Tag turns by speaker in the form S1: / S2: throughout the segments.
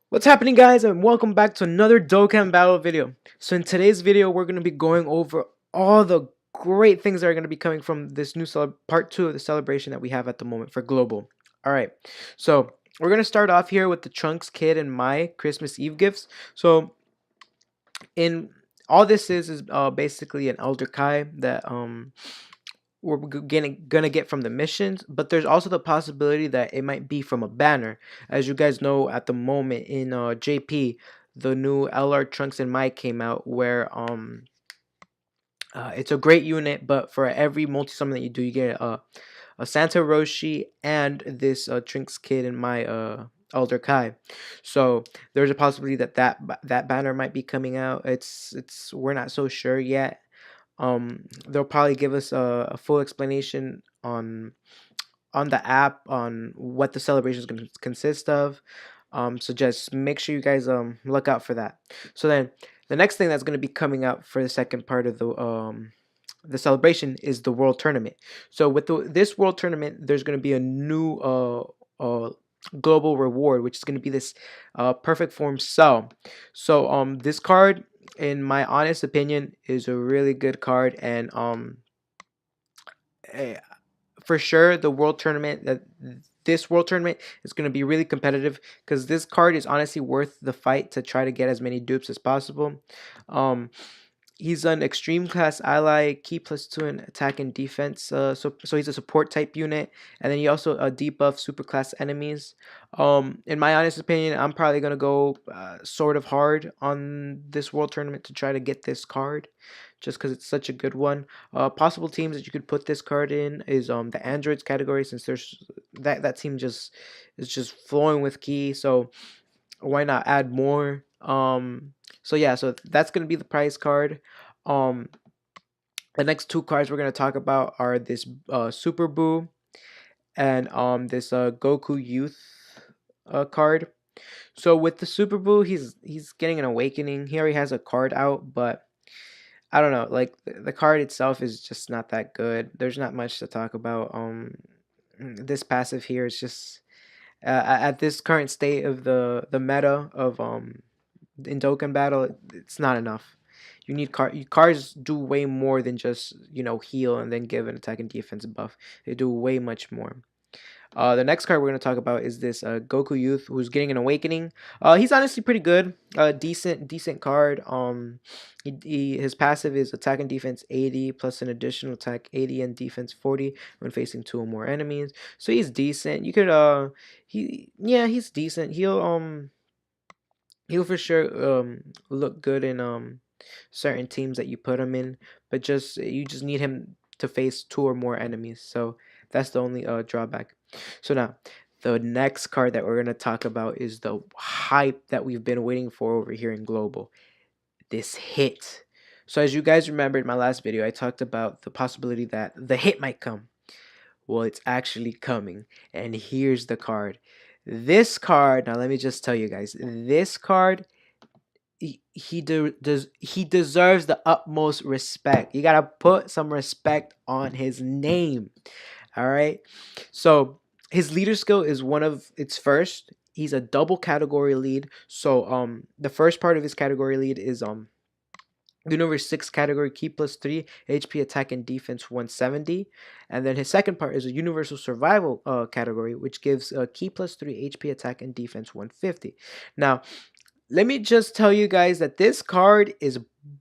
S1: What's happening, guys, and welcome back to another Dokkan battle video. So in today's video we're going to be going over all the great things that are going to be coming from this new part 2 of the celebration that we have at the moment for global. Alright, so we're going to start off here with the Trunks Kid and my Christmas Eve gifts. So in all this is basically an Elder Kai that we're gonna get from the missions, but there's also the possibility that it might be from a banner. As you guys know, at the moment in JP, the new LR Trunks and Mike came out, where it's a great unit, but for every multi summon that you do, you get a Santa Roshi and this Trunks Kid and my Elder Kai. So there's a possibility that that banner might be coming out. It's we're not so sure yet. They'll probably give us a full explanation on the app on what the celebration is going to consist of. So just make sure you guys look out for that. So then the next thing that's going to be coming out for the second part of the celebration is the world tournament. So with this world tournament, there's going to be a new global reward, which is going to be this perfect form cell. So this card, in my honest opinion, is a really good card, and eh, for sure the world tournament that this world tournament is going to be really competitive, because this card is honestly worth the fight to try to get as many dupes as possible. um He's an extreme class ally, key +2 in attack and defense. So he's a support type unit, and then he also debuff super class enemies. In my honest opinion, I'm probably gonna go sort of hard on this world tournament to try to get this card, just because it's such a good one. Possible teams that you could put this card in is the androids category, since there's that team just is just flowing with key. So why not add more? So yeah, so that's gonna be the prize card. um the next two cards we're gonna talk about are this Super Boo and this Goku Youth card. So with the Super Boo, he's getting an awakening. He already has a card out, but I don't know, like the card itself is just not that good. There's not much to talk about. This passive here is just at this current state of the meta of in Dokkan battle, it's not enough. You need cards do way more than just heal and then give an attack and defense buff. They do way much more. The next card we're going to talk about is this Goku Youth, who's getting an awakening. He's honestly pretty good. Decent card. His passive is attack and defense 80 plus an additional attack 80 and defense 40 when facing two or more enemies. So he's decent. You could he's decent. He'll for sure look good in certain teams that you put him in, but you just need him to face two or more enemies. So that's the only drawback. So now the next card that we're gonna talk about is the hype that we've been waiting for over here in global. This hit. So as you guys remember in my last video, I talked about the possibility that the hit might come. Well, it's actually coming, and here's the card. This card, now let me just tell you guys, this card, he deserves the utmost respect. You gotta put some respect on his name. All right. So his leader skill is one of its first. He's a double category lead. So the first part of his category lead is Universe 6 category, key +3, HP attack and defense 170. And then his second part is a universal survival category, which gives key +3, HP attack and defense 150. Now, let me just tell you guys that this card is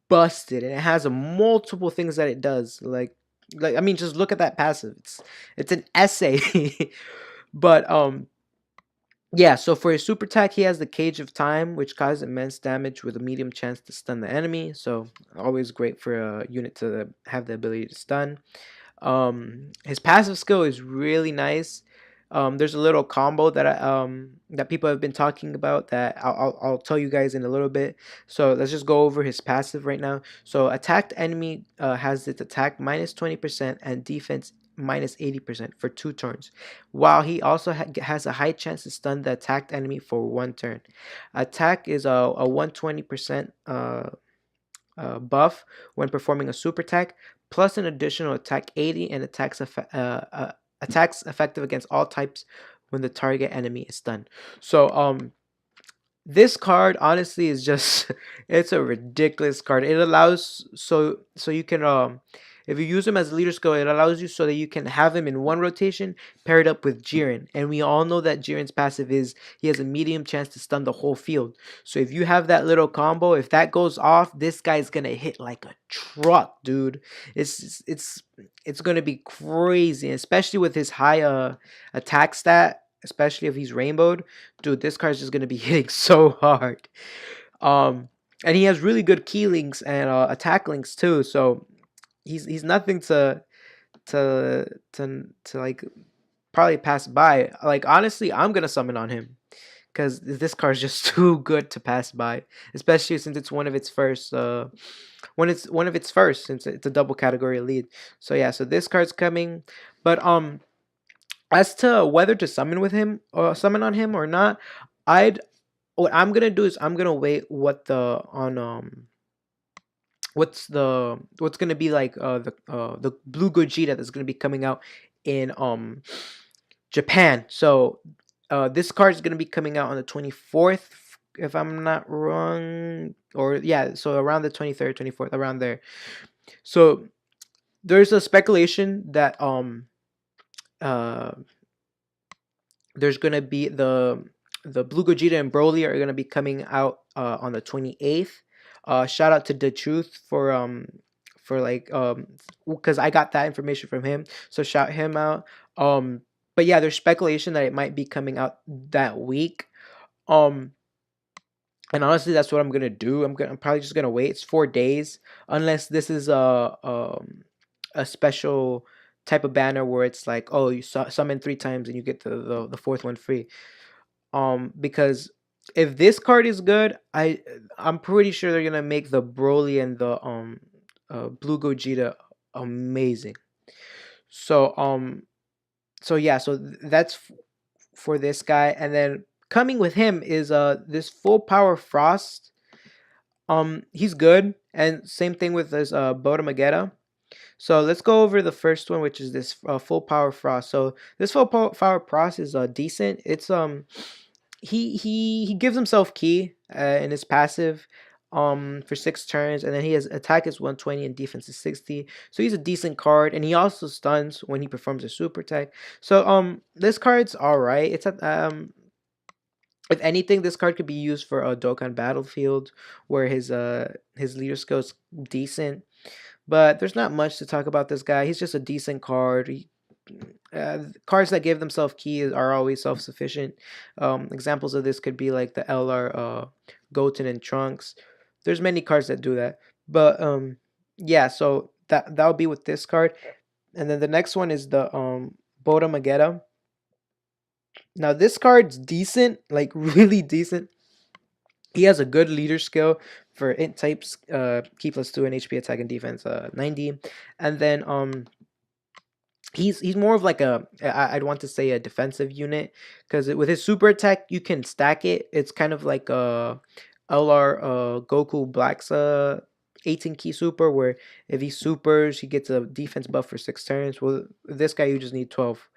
S1: busted, and it has a multiple things that it does. Like I mean, just look at that passive. It's an essay. But yeah, so for his super attack, he has the Cage of Time, which causes immense damage with a medium chance to stun the enemy. So always great for a unit to have the ability to stun. His passive skill is really nice. There's a little combo that that people have been talking about that I'll tell you guys in a little bit. So let's just go over his passive right now. So attacked enemy has its attack -20% and defense -80% for 2 turns, while he also has a high chance to stun the attacked enemy for 1 turn. Attack is a 120% buff when performing a super attack, plus an additional attack 80 and attacks effective against all types when the target enemy is stunned. So This card honestly is just it's a ridiculous card. It allows so you can if you use him as a leader skill, it allows you so that you can have him in one rotation paired up with Jiren. And we all know that Jiren's passive is he has a medium chance to stun the whole field. So if you have that little combo, if that goes off, this guy's gonna hit like a truck, dude. It's gonna be crazy, especially with his high attack stat, especially if he's rainbowed. Dude, this card's just gonna be hitting so hard. Um, and he has really good key links and attack links too. So he's nothing to like probably pass by. Like honestly, I'm gonna summon on him because this card's just too good to pass by, especially since it's one of its first. When it's one of its first, since it's a double category lead. So yeah, so this card's coming, but as to whether to summon with him or summon on him or not, I'd what I'm gonna do is I'm gonna wait what the on what's gonna be like the blue Gogeta that's gonna be coming out in Japan. So this card is gonna be coming out on the 24th if I'm not wrong, or yeah, so around the 23rd, 24th, around there. So there's a speculation that uh there's gonna be the Blue Gogeta and Broly are gonna be coming out on the 28th. Shout out to the Truth for like because I got that information from him, so shout him out. But yeah, there's speculation that it might be coming out that week. Um, and honestly, that's what I'm gonna do. I'm probably just gonna wait. It's 4 days, unless this is a special type of banner where it's like, oh, you summon 3 times and you get the fourth one free. Because if this card is good, I'm pretty sure they're gonna make the Broly and the Blue Gogeta amazing. So so yeah, so that's for this guy, and then coming with him is this full power Frost. He's good, and same thing with this Botamagetta. So let's go over the first one, which is this full power Frost. So this power Frost is decent. It's he gives himself key in his passive for 6 turns, and then he has attack is 120 and defense is 60. So he's a decent card, and he also stuns when he performs a super attack. So this card's all right. It's a if anything, this card could be used for a Dokkan Battlefield where his leader skill is decent. But there's not much to talk about this guy. He's just a decent card. Cards that give themselves keys are always self-sufficient. Examples of this could be like the LR, Goten, and Trunks. There's many cards that do that. But yeah, so that'll be with this card. And then the next one is the Boda Magetta. Now this card's decent, like really decent. He has a good leader skill for int types, key +2 and HP attack and defense 90. And then he's more of like I'd want to say a defensive unit, because with his super attack you can stack it. It's kind of like a LR Goku Black's 18 key super, where if he supers he gets a defense buff for 6 turns. Well, this guy you just need 12.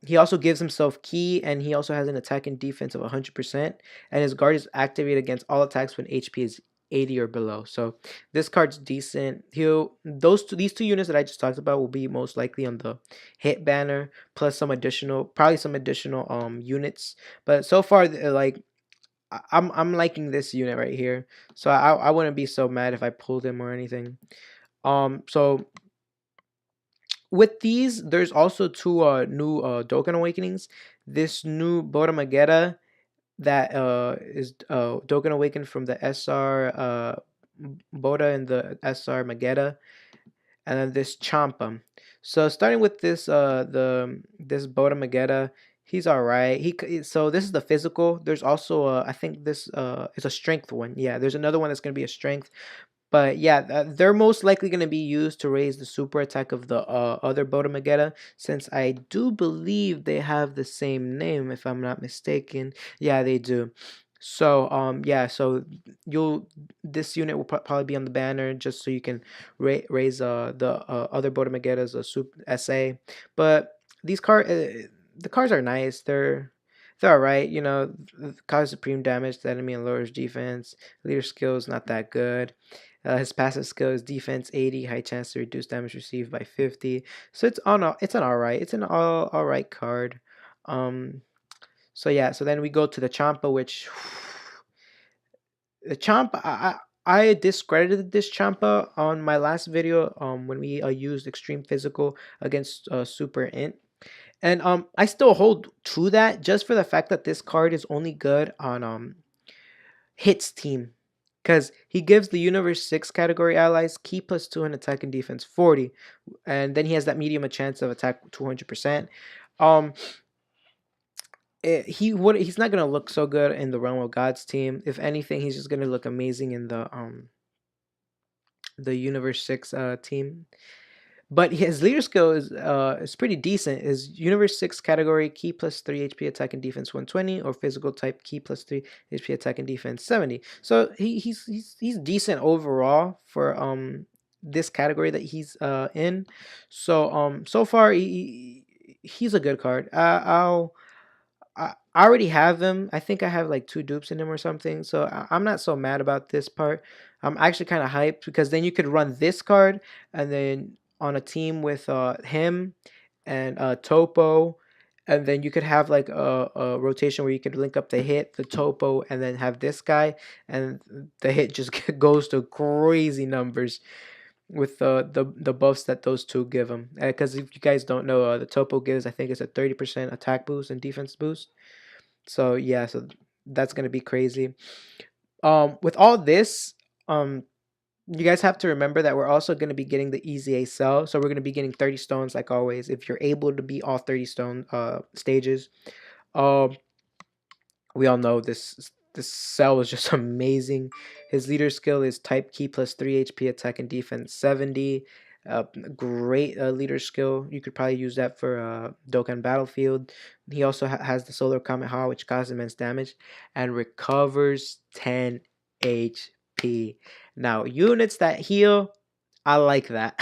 S1: He also gives himself key, and he also has an attack and defense of 100%, and his guard is activated against all attacks when HP is 80 or below. So this card's decent. These two units that I just talked about will be most likely on the hit banner, plus probably some additional units. But so far, like I'm liking this unit right here. So I wouldn't be so mad if I pulled him or anything. So with these, there's also two new Dokkan Awakenings. This new Botamagetta that is Dokkan Awakened from the SR Boda and the SR Magetta, and then this Champa. So starting with this this Botamagetta, he's alright. So this is the physical. There's also I think this is a strength one. Yeah, there's another one that's gonna be a strength. But yeah, they're most likely going to be used to raise the super attack of the other Botamagetta, since I do believe they have the same name, if I'm not mistaken. Yeah, they do. So yeah, so this unit will probably be on the banner just so you can raise the other Botamagatta's super SA. But the cards are nice. they're alright. You know, cause supreme damage to the enemy and lowers defense. Leader skill is not that good. His passive skill is defense 80, high chance to reduce damage received by 50. So it's an alright. It's an alright card. Um, so yeah. So then we go to the Champa, which the Champa. I discredited this Champa on my last video. When we used extreme physical against super int. And I still hold to that just for the fact that this card is only good on hits team. Because he gives the Universe 6 category allies key +2 and attack and defense 40. And then he has that medium a chance of attack 200%. Um he's not gonna look so good in the Realm of Gods team. If anything, he's just gonna look amazing in the Universe 6 team. But his leader skill is pretty decent. His Universe 6 category key +3 HP attack and defense 120, or physical type key +3 HP attack and defense 70. So he's decent overall for this category that he's in. So so far he's a good card. I already have him. I think I have like 2 dupes in him or something. So I'm not so mad about this part. I'm actually kind of hyped because then you could run this card and then on a team with him and Topo, and then you could have like a rotation where you could link up the hit, the Topo, and then have this guy, and the hit just goes to crazy numbers with the buffs that those two give him. Because if you guys don't know, the Topo gives, I think it's a 30% attack boost and defense boost. So yeah, so that's gonna be crazy. With all this, you guys have to remember that we're also gonna be getting the EZA cell. So we're gonna be getting 30 stones like always. If you're able to beat all 30 stone stages, um, we all know this cell is just amazing. His leader skill is type key +3 HP attack and defense 70. Great leader skill. You could probably use that for Dokkan Battlefield. He also has the Solar Kamehameha, which causes immense damage and recovers 10 HP. Now, units that heal, I like that.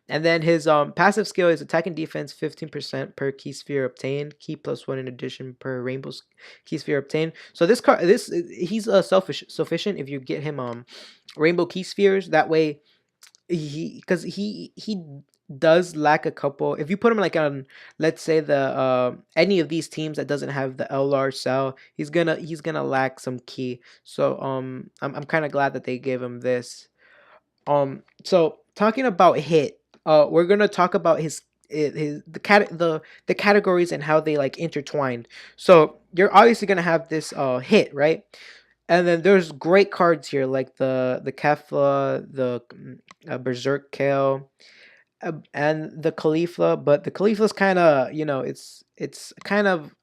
S1: And then his passive skill is attack and defense 15% per key sphere obtained, key +1 in addition per rainbow key sphere obtained. So this card, he's sufficient if you get him rainbow key spheres. That way, because he does lack a couple. If you put him like on, let's say the any of these teams that doesn't have the LR cell, he's gonna lack some key. So I'm kind of glad that they gave him this. So talking about hit, we're gonna talk about the categories and how they like intertwined. So you're obviously gonna have this hit, right? And then there's great cards here like the Kefla, the Berserk Kale, and the Khalifa. But the Khalifa's kind of, you know, it's kind of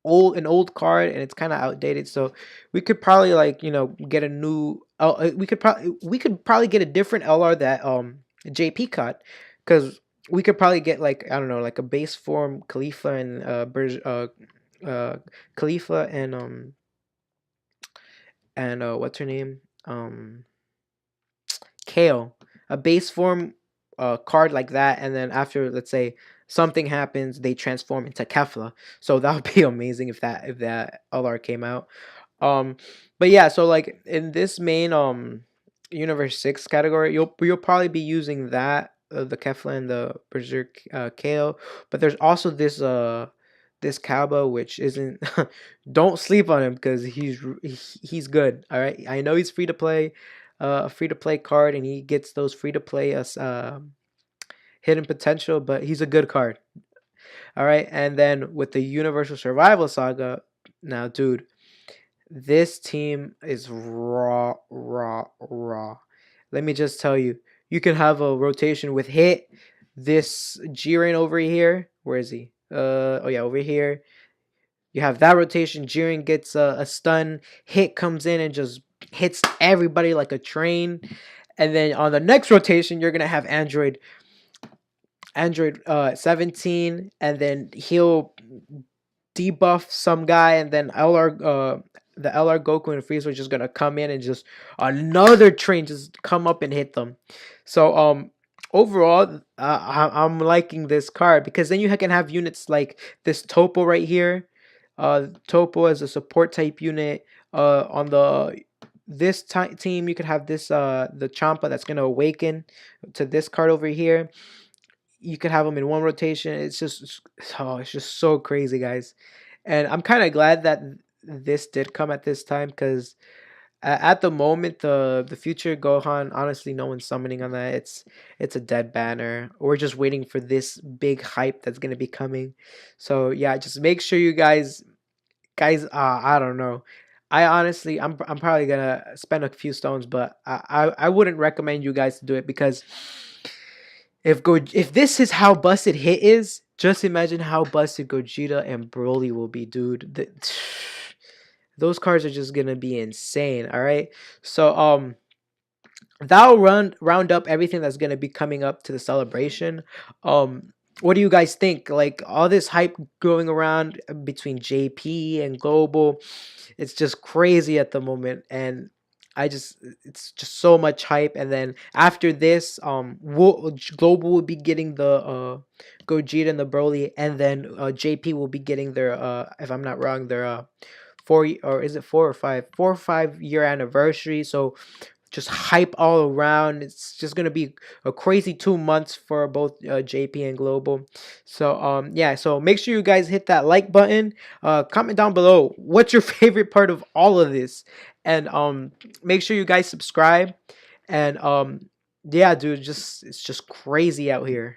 S1: an old card and it's kind of outdated, so we could probably like, you know, get a new we could probably get a different LR that JP cut, because we could probably get like, I don't know, like a base form Khalifa and Khalifa and what's her name, Kale, a base form card like that, and then after, let's say, something happens, they transform into Kefla. So that would be amazing if that LR came out. But yeah, so like in this main Universe 6 category, you'll probably be using that, the Kefla and the Berserk Kale. But there's also this Kaba, which isn't don't sleep on him because he's good. All right, I know he's free to play, a free to play card, and he gets those free to play hidden potential, but he's a good card. All right, and then with the Universal Survival Saga, now, dude, this team is raw, raw, raw. Let me just tell you, you can have a rotation with hit. This Jiren over here, where is he? Oh yeah, over here. You have that rotation. Jiren gets a stun. Hit comes in and just hits everybody like a train. And then on the next rotation, you're gonna have Android 17, and then he'll debuff some guy, and then the LR Goku and Frieza are just gonna come in and just another train just come up and hit them. So overall, I'm liking this card because then you can have units like this Topo right here. Topo as a support type unit. On the this team, you could have this the Champa that's gonna awaken to this card over here. You could have them in one rotation. It's just so crazy, guys. And I'm kind of glad that this did come at this time because at the moment, the future Gohan, honestly, no one's summoning on that. It's a dead banner. We're just waiting for this big hype that's gonna be coming. So yeah, just make sure you guys. I don't know. I honestly, I'm probably gonna spend a few stones, but I wouldn't recommend you guys to do it because if this is how busted Hit is, just imagine how busted Gogeta and Broly will be, dude. Those cards are just gonna be insane. All right, so that'll round up everything that's gonna be coming up to the celebration. What do you guys think? Like all this hype going around between JP and Global, it's just crazy at the moment, and it's just so much hype. And then after this, Global will be getting the Gogeta and the Broly, and then JP will be getting their if I'm not wrong, their 4 or is it 4 or 5 year anniversary. So just hype all around. It's just gonna be a crazy 2 months for both JP and Global. So yeah, so make sure you guys hit that like button. Comment down below what's your favorite part of all of this, and make sure you guys subscribe. And yeah, dude, it's just crazy out here.